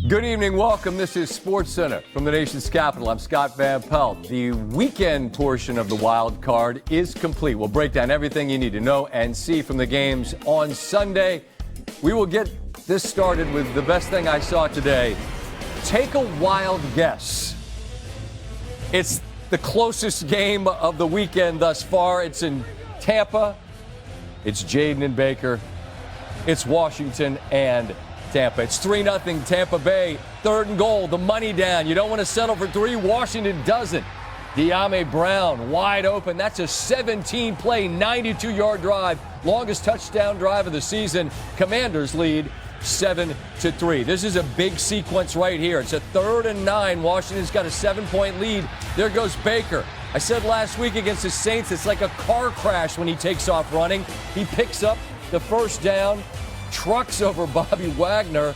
Good evening, welcome. This is Sports Center from the nation's capital. I'm Scott Van Pelt. The weekend portion of the wild card is complete. We'll break down everything you need to know and see from the games on Sunday. We will get this started with the best thing I saw today. Take a wild guess. It's the closest game of the weekend thus far. It's in Tampa. It's Jayden and Baker. It's Washington and Tampa. It's 3-0 Tampa Bay. 3rd and goal. The money down. You don't want to settle for 3. Washington doesn't. De'Ami Brown wide open. That's a 17-play, 92-yard drive. Longest touchdown drive of the season. Commanders lead 7-3. This is a big sequence right here. It's a 3rd and 9. Washington's got a 7-point lead. There goes Baker. I said last week against the Saints, it's like a car crash when he takes off running. He picks up the first down, trucks over Bobby Wagner,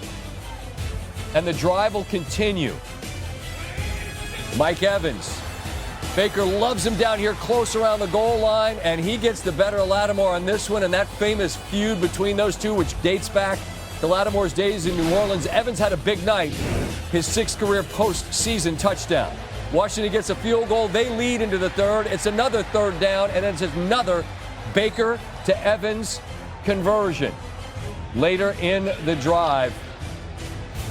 and the drive will continue. Mike Evans. Baker loves him down here close around the goal line, and he gets the better of Lattimore on this one, and that famous feud between those two, which dates back to Lattimore's days in New Orleans. Evans had a big night, his 6th career postseason touchdown. Washington gets a field goal. They lead into the 3rd. It's another 3rd down, and it's another Baker to Evans conversion. Later in the drive,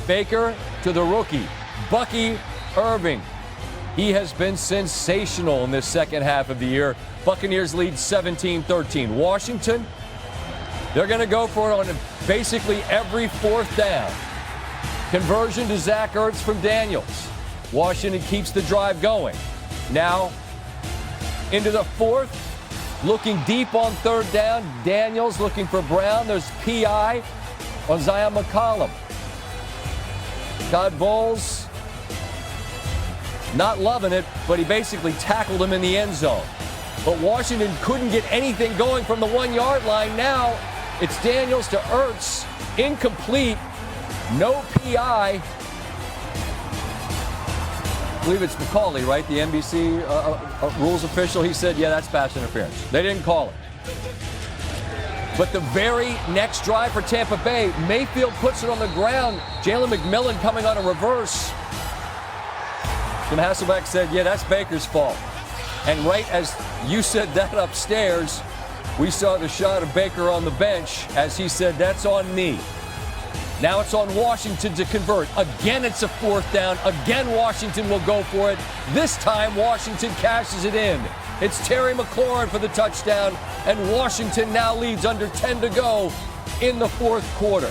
Baker to the rookie, Bucky Irving. He has been sensational in this second half of the year. Buccaneers lead 17-13. Washington, they're going to go for it on basically every 4th down. Conversion to Zach Ertz from Daniels. Washington keeps the drive going. Now into the 4th. Looking deep on 3rd down. Daniels looking for Brown. There's PI on Zion McCollum. Todd Bowles not loving it, but he basically tackled him in the end zone. But Washington couldn't get anything going from the 1-yard line. Now it's Daniels to Ertz. Incomplete. No PI. I believe it's McCauley, right? The NBC rules official. He said, yeah, that's pass interference. They didn't call it. But the very next drive for Tampa Bay, Mayfield puts it on the ground. Jalen McMillan coming on a reverse. Jim Hasselbeck said, yeah, that's Baker's fault. And right as you said that upstairs, we saw the shot of Baker on the bench as he said, that's on me. Now it's on Washington to convert. Again, it's a 4th down. Again, Washington will go for it. This time, Washington cashes it in. It's Terry McLaurin for the touchdown, and Washington now leads under 10 to go in the 4th quarter.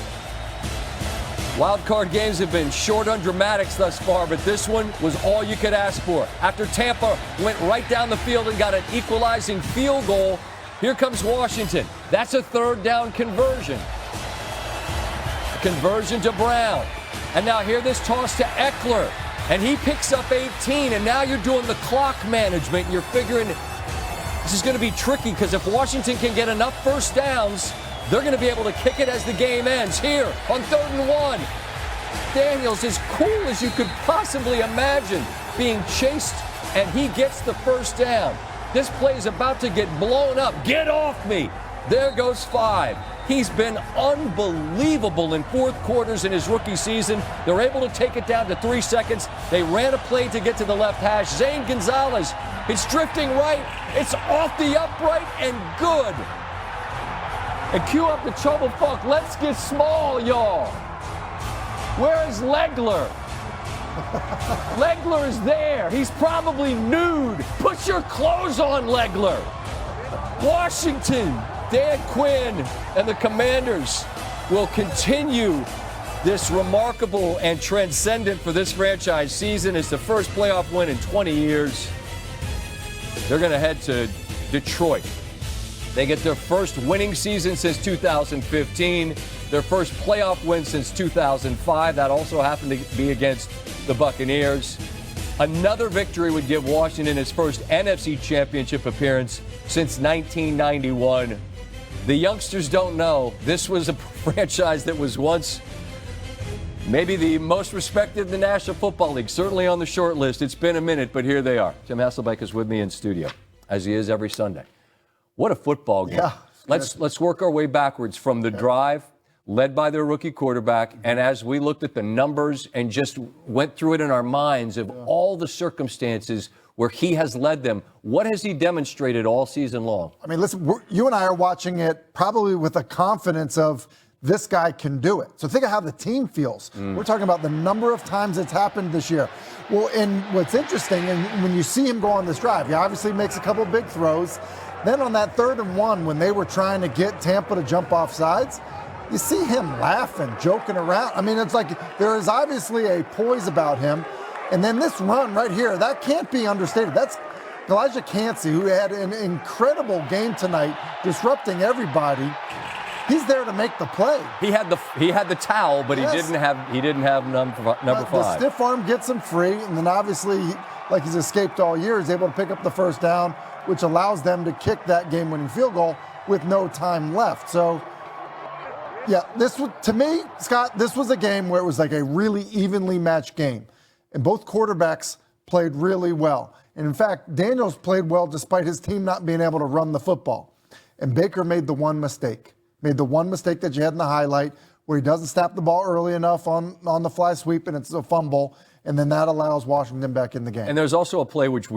Wild card games have been short on dramatics thus far, but this one was all you could ask for. After Tampa went right down the field and got an equalizing field goal, here comes Washington. That's a 3rd down conversion. Conversion to Brown. And now here this toss to Eckler. And he picks up 18. And now you're doing the clock management. And you're figuring this is going to be tricky because if Washington can get enough first downs, they're going to be able to kick it as the game ends. Here on 3rd and 1. Daniels, as cool as you could possibly imagine, being chased, and he gets the first down. This play is about to get blown up. Get off me. There goes 5. He's been unbelievable in 4th quarters in his rookie season. They're able to take it down to 3 seconds. They ran a play to get to the left hash. Zane Gonzalez, it's drifting right. It's off the upright and good. And cue up the trouble funk. Let's get small, y'all. Where is Legler? Legler is there. He's probably nude. Put your clothes on, Legler. Washington. Dan Quinn and the Commanders will continue this remarkable and transcendent for this franchise season. It's the first playoff win in 20 years. They're going to head to Detroit. They get their first winning season since 2015, their first playoff win since 2005. That also happened to be against the Buccaneers. Another victory would give Washington his first NFC Championship appearance since 1991. The youngsters don't know this was a franchise that was once maybe the most respected in the National Football League, certainly on the short list. It's been a minute, but here they are. Jim Hasselbeck is with me in studio, as he is every Sunday. What a football game. Yeah, let's work our way backwards from the drive. led by their rookie quarterback. And as we looked at the numbers and just went through it in our minds of all the circumstances where he has led them, what has he demonstrated all season long? I mean, listen, you and I are watching it probably with a confidence of this guy can do it. So think of how the team feels. We're talking about the number of times it's happened this year. Well, and what's interesting, and when you see him go on this drive, he obviously makes a couple of big throws. Then on that 3rd and 1, when they were trying to get Tampa to jump off sides, you see him laughing, joking around. I mean, it's like there is obviously a poise about him. And then this run right here, that can't be understated. That's Elijah Cansey, who had an incredible game tonight, disrupting everybody. He's there to make the play. He had the towel, but yes. he didn't have number 5. The stiff arm gets him free, and then obviously, like he's escaped all year, he's able to pick up the first down, which allows them to kick that game-winning field goal with no time left. So, yeah, this was, to me, Scott, this was a game where it was like a really evenly matched game, and both quarterbacks played really well. And in fact, Daniels played well despite his team not being able to run the football. And Baker made the one mistake that you had in the highlight where he doesn't snap the ball early enough on the fly sweep, and it's a fumble, and then that allows Washington back in the game. And there's also a play which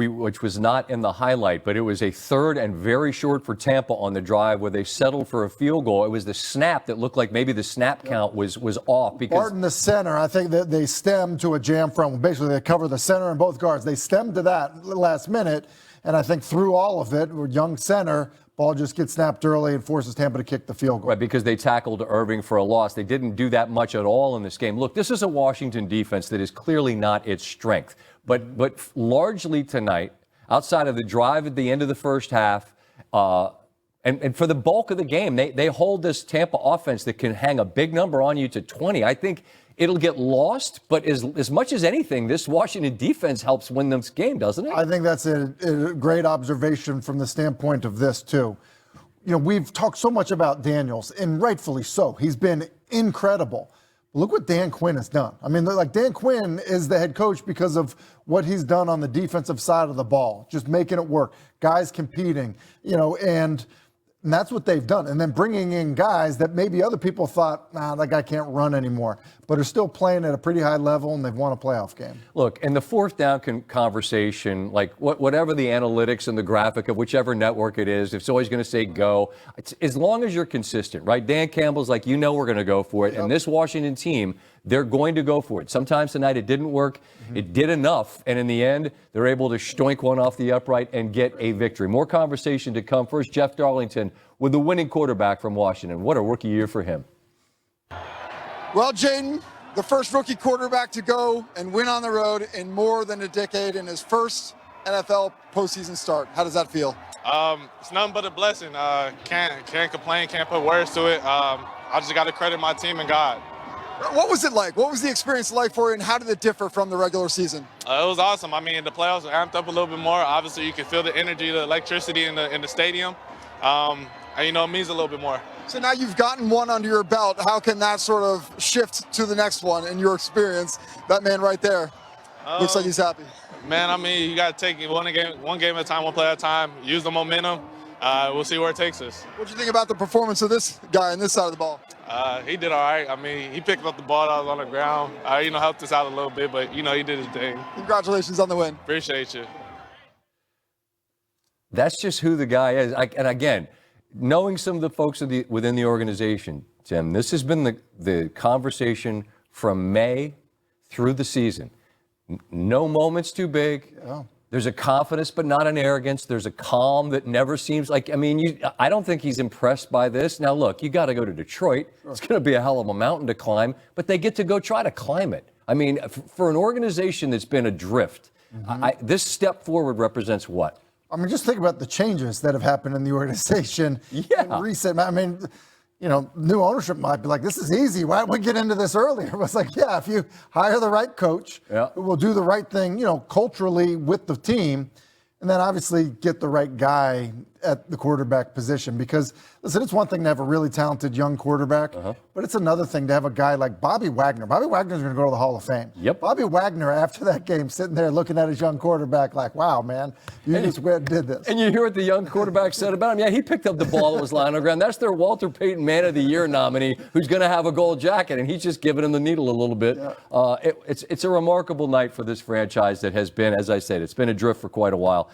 was not in the highlight, but it was a 3rd and very short for Tampa on the drive where they settled for a field goal. It was the snap that looked like maybe the snap count was off. Because Barton, the center, I think that they stemmed to a jam front. Basically, they cover the center and both guards. They stemmed to that last minute, and I think through all of it, young center, ball just gets snapped early and forces Tampa to kick the field goal. Right, because they tackled Irving for a loss. They didn't do that much at all in this game. Look, this is a Washington defense that is clearly not its strength. But largely tonight, outside of the drive at the end of the first half, and for the bulk of the game, they hold this Tampa offense that can hang a big number on you to 20. I think it'll get lost, but as much as anything, this Washington defense helps win this game, doesn't it? I think that's a great observation from the standpoint of this, too. You know, we've talked so much about Daniels, and rightfully so. He's been incredible. Look what Dan Quinn has done. I mean, like, Dan Quinn is the head coach because of what he's done on the defensive side of the ball, just making it work, guys competing, you know, and that's what they've done. And then bringing in guys that maybe other people thought, nah, that guy can't run anymore, but are still playing at a pretty high level, and they've won a playoff game. Look, in the 4th down conversation, like whatever the analytics and the graphic of whichever network it is, it's always going to say go. As long as you're consistent, right? Dan Campbell's like, we're going to go for it. Yep. And this Washington team, they're going to go for it. Sometimes tonight it didn't work. Mm-hmm. It did enough. And in the end, they're able to stoink one off the upright and get a victory. More conversation to come. First, Jeff Darlington with the winning quarterback from Washington. What a rookie year for him. Well, Jayden, the first rookie quarterback to go and win on the road in more than a decade in his first NFL postseason start. How does that feel? It's nothing but a blessing. Can't complain, can't put words to it. I just got to credit my team and God. What was it like? What was the experience like for you, and how did it differ from the regular season? It was awesome. I mean, the playoffs were amped up a little bit more. Obviously, you can feel the energy, the electricity in the stadium. And, it means a little bit more. So now you've gotten one under your belt. How can that sort of shift to the next one in your experience? That man right there looks like he's happy. Man, I mean, you got to take it one game at a time, one play at a time, use the momentum. We'll see where it takes us. What do you think about the performance of this guy on this side of the ball? He did all right. I mean, he picked up the ball that was on the ground. Helped us out a little bit, but, he did his thing. Congratulations on the win. Appreciate you. That's just who the guy is. And again, knowing some of the folks within the organization, Tim, this has been the conversation from May through the season. No moment's too big. Yeah. There's a confidence, but not an arrogance. There's a calm that never seems like, I don't think he's impressed by this. Now, look, you got to go to Detroit. Sure. It's going to be a hell of a mountain to climb, but they get to go try to climb it. I mean, for an organization that's been adrift, this step forward represents what? I mean, just think about the changes that have happened in the organization in recent. I mean, new ownership might be like, this is easy. Why don't we get into this earlier? It's like, if you hire the right coach who will do the right thing, culturally with the team, and then obviously get the right guy at the quarterback position because, listen, it's one thing to have a really talented young quarterback, but it's another thing to have a guy like Bobby Wagner. Bobby Wagner's going to go to the Hall of Fame. Yep. Bobby Wagner, after that game, sitting there looking at his young quarterback like, wow, man, you just went and did this. And you hear what the young quarterback said about him? Yeah, he picked up the ball that was lying on the ground. That's their Walter Payton Man of the Year nominee who's going to have a gold jacket, and he's just giving him the needle a little bit. Yeah. It's a remarkable night for this franchise that has been, as I said, it's been adrift for quite a while.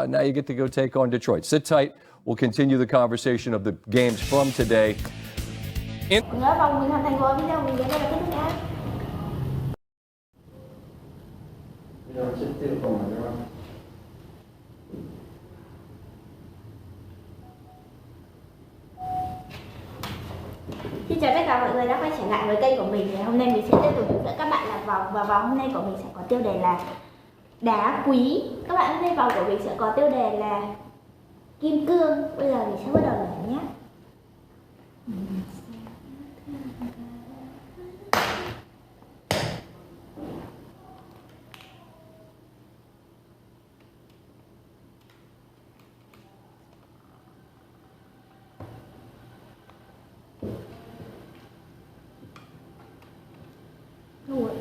Now you get to go take on Detroit. Sit tight. We'll continue the conversation of the games from today. Nhớ vòng mình hoàn thành rồi, video mình đến đây là kết thúc nhé. Xin chào tất cả mọi người đã quay trở lại với kênh của mình. Hôm nay mình sẽ tiếp tục hướng dẫn các bạn làm vòng, và vòng hôm nay của mình sẽ có tiêu đề là đá quý. Các bạn hôm nay vòng của mình sẽ có tiêu đề là kim cương. Bây giờ mình sẽ bắt đầu làm nhé.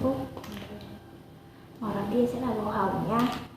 Phút. Màu đầu tiên sẽ là màu hồng nha.